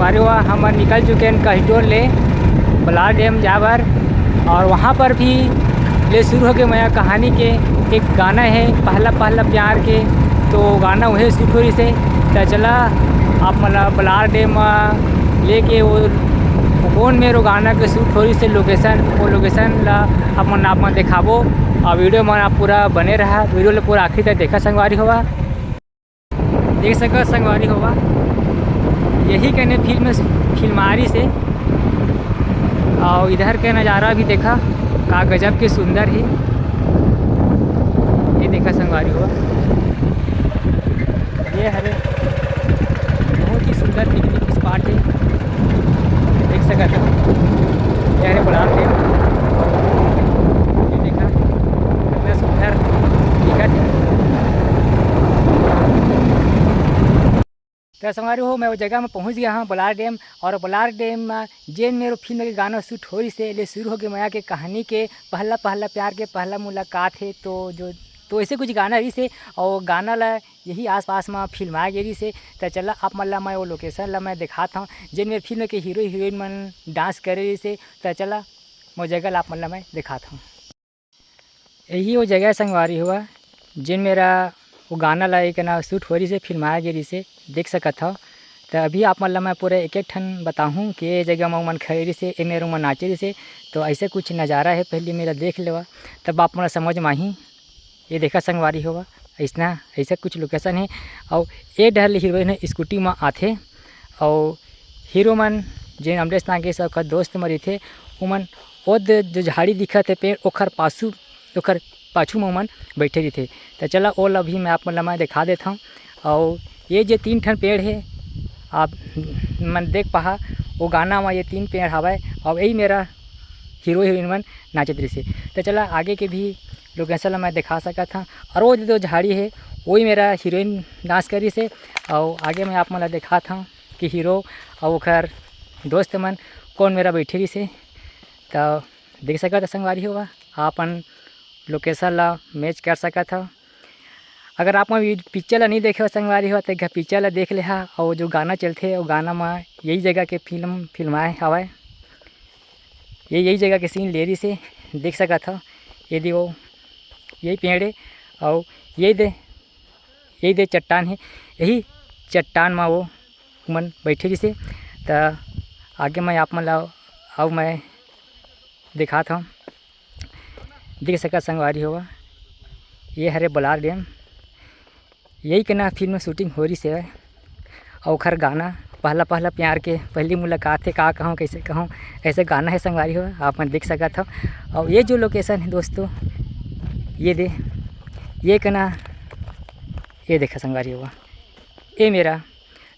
संगवारी हुआ हम निकल चुके हैं कहिटोर ले बलार डैम जावर। और वहाँ पर भी ले शुरू हो गए मैं कहानी के एक गाना है पहला पहला प्यार के। तो गाना वही शूट हो से तो चला आप मतलब बलार डैम लेके वो कौन मेरो गाना के शूट हो से लोकेशन वो लोकेशन ला आप मन दिखाबो। और वीडियो में आप पूरा बने रहा वीडियो पूरा आखिर तक देखा संगवारी हुआ देख सका संगवारी हुआ यही कहने फिल्मारी से। और इधर के नज़ारा भी देखा का गजब के सुंदर है। ये देखा संगवारी हुआ ये हरे बहुत ही सुंदर पिकनिक स्पॉट है देख सका था। ये हरे बलार डैम ये देखा कितना सुंदर दिखत है। तो संगवारी हो मैं वो जगह में पहुंच गया हाँ बलार डैम। और बलार डैम में जेन मेरो फिल्म के गाना शूट हो से ले शुरू हो गए माया के कहानी के पहला पहला प्यार के पहला मुलाकात है। तो ऐसे कुछ गाना रही से और गाना ला यही आसपास में फिल्माया गई से। तो चला आप मतलब मैं वो लोकेशन ला मैं दिखाता हूँ जिन मेरे फिल्म के हीरो हीरोइन मन डांस करे रही से। तो चला वो जगह आप मतलब मैं दिखाता हूँ यही वो जगह संगवारी हुआ जिन मेरा वो गाना ला एक ना शूट हो रही से फिल्माया गई से देख सकत था। तो अभी आप मतलब मैं पूरे एक एक ठन बताऊँ कि ये जगह में मन खड़ी से ए मेरे मन नाचे रही से। तो ऐसे कुछ नज़ारा है पहले मेरा देख लेवा तब आप मतलब समझ में ही ये देखा संगवारी हुआ ऐसा कुछ लोकेशन है। और ये डर हीरोइन स्कूटी में आते और हीरो मन जिन अमरेश नागे सब दोस्त मरी थे उमन वो जो झाड़ी दिखत है पेड़ ओखर पाछू में मन बैठे रही थे। तो चला ओल अभी मैं आप मतलब मैं दिखा देता हूँ। और ये जो 3 ठन पेड़ है आप मन देख पा वो गाना में ये 3 पेड़ हवा और यही मेरा हीरो हीरोइन मन नाचत रही से। तो चला आगे के भी लोकेशन मैं दिखा सका था। और वो जो झाड़ी है वही मेरा हीरोइन डांस करी से। और आगे मैं आप मतलब दिखाता हूँ कि हीरो और ओखर दोस्त मन कौन मेरा बैठे रही से। तो देख सका था संगवारी हुआ आपन लोकेशन ला मैच कर सका था। अगर आप पिक्चर ला नहीं देखे हो संगवारी हो तो पिक्चर ला देख ले हा। और जो गाना चलते वो गाना में यही जगह के फिल्माए हवाए यही जगह के सीन ले रही से देख सका था। यदि वो यही पेड़ है और यही दे चट्टान है यही चट्टान में वो मन बैठे रही से। तो आगे मैं आप मतलब अब मैं दिखाता हूँ देख सका संगवारी हुआ ये हरे बलार डैम यही के ना फिल्म में शूटिंग हो रही से। और खर गाना पहला पहला प्यार के पहली मुलाकात है का कहूँ कैसे कहूँ ऐसे गाना है संगवारी हुआ आप मन देख सका था। और ये जो लोकेशन है दोस्तों ये के ना ये देखा संगवारी हुआ ये मेरा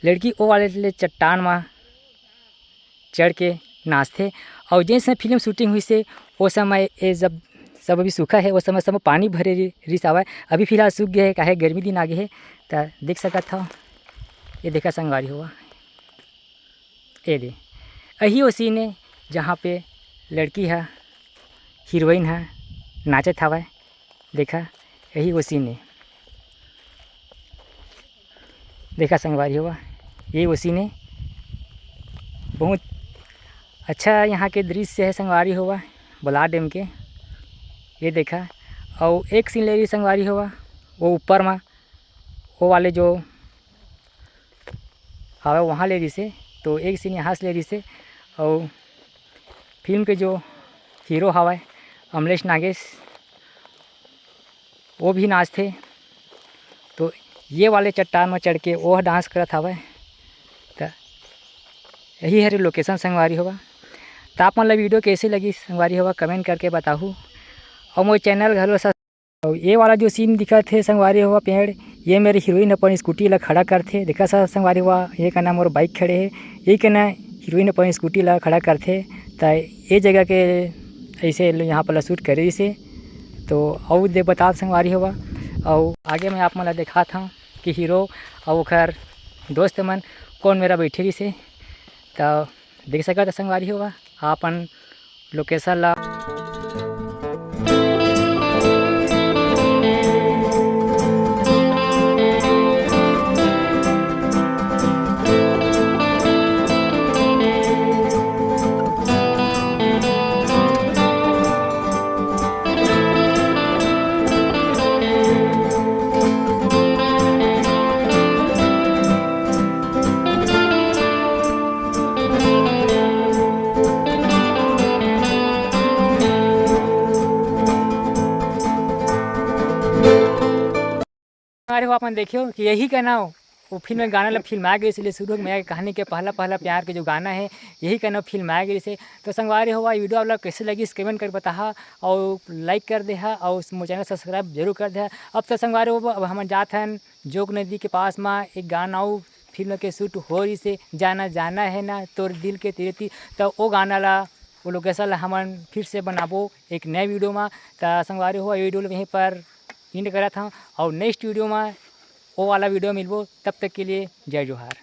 लड़की वो वाले चट्टान में चढ़ के नाचते। और जैसे फिल्म शूटिंग हुई से वो समय ये जब सब अभी सूखा है वो समय सब पानी भरे रिस आवा अभी फिलहाल सूख गया है काहे गर्मी दिन आगे है। तो देख सका था ये देखा संगवारी हुआ ये दे यही वो सीन है जहाँ पे लड़की है हीरोइन है नाचत हवा देखा यही वो सीन है देखा संगवारी हुआ यही वो सीन है। बहुत अच्छा यहाँ के दृश्य है संगवारी हुआ बलार डैम के ये देखा। और एक सीन ले रही संगवारी हुआ वो ऊपर में वो वाले जो हवा वहाँ ले रही से। तो एक सीन यहाँ से ले रही से। और फिल्म के जो हीरो हवा अमरेश नागेश वो भी नाचते। तो ये वाले चट्टान में चढ़ के वो डांस करत हवा। तो यही है लोकेशन संगवारी हुआ। तो आप मतलब वीडियो कैसी लगी संगवारी हुआ कमेंट करके बताऊँ। और मोर चैनल घरो सा और ये वाला जो सीन दिखा थे संगवारी हुआ पेड़ ये मेरे हीरोइन अपन स्कूटी ला खड़ा करते देखा सा संगवारी हुआ ये का नाम और बाइक खड़े है यही के ना हीरोइन अपन स्कूटी ला खड़ा करते। तो ये जगह के ऐसे यहाँ पर शूट करे से। तो और दे बता संगवारी हुआ। और आगे मैं आप मतलब दिखा था कि हीरो और खैर दोस्त मन कौन मेरा बैठे रही से। तो देख सका था संगवारी हुआ आपन लोकेशन ला अरे हो अपन देखियो कि यही का ना वो फिल्म में गाना ला फिल्म आ गई इसलिए शुरू में कहानी के पहला पहला प्यार के जो गाना है यही का ना फिल्म आ गई से। तो संगवारी हुआ वीडियो आप लोग कैसे लगी कमेंट कर बता और लाइक कर दे और उस चैनल सब्सक्राइब जरूर कर दे। अब तो संगवारी हो अब हम जाते हैं जोग नदी के पास में एक गाना और फिल्म के शूट हो रही से जाना जाना है ना तोर दिल के तेरे तो वो गाना ला वो लोकेशन ला हम फिर से बनाबो एक नए वीडियो में। तो संगवारी हुआ वीडियो यहीं पर एंड करा था और नेक्स्ट वीडियो में वो वाला वीडियो मिलबो। तब तक के लिए जय जोहार।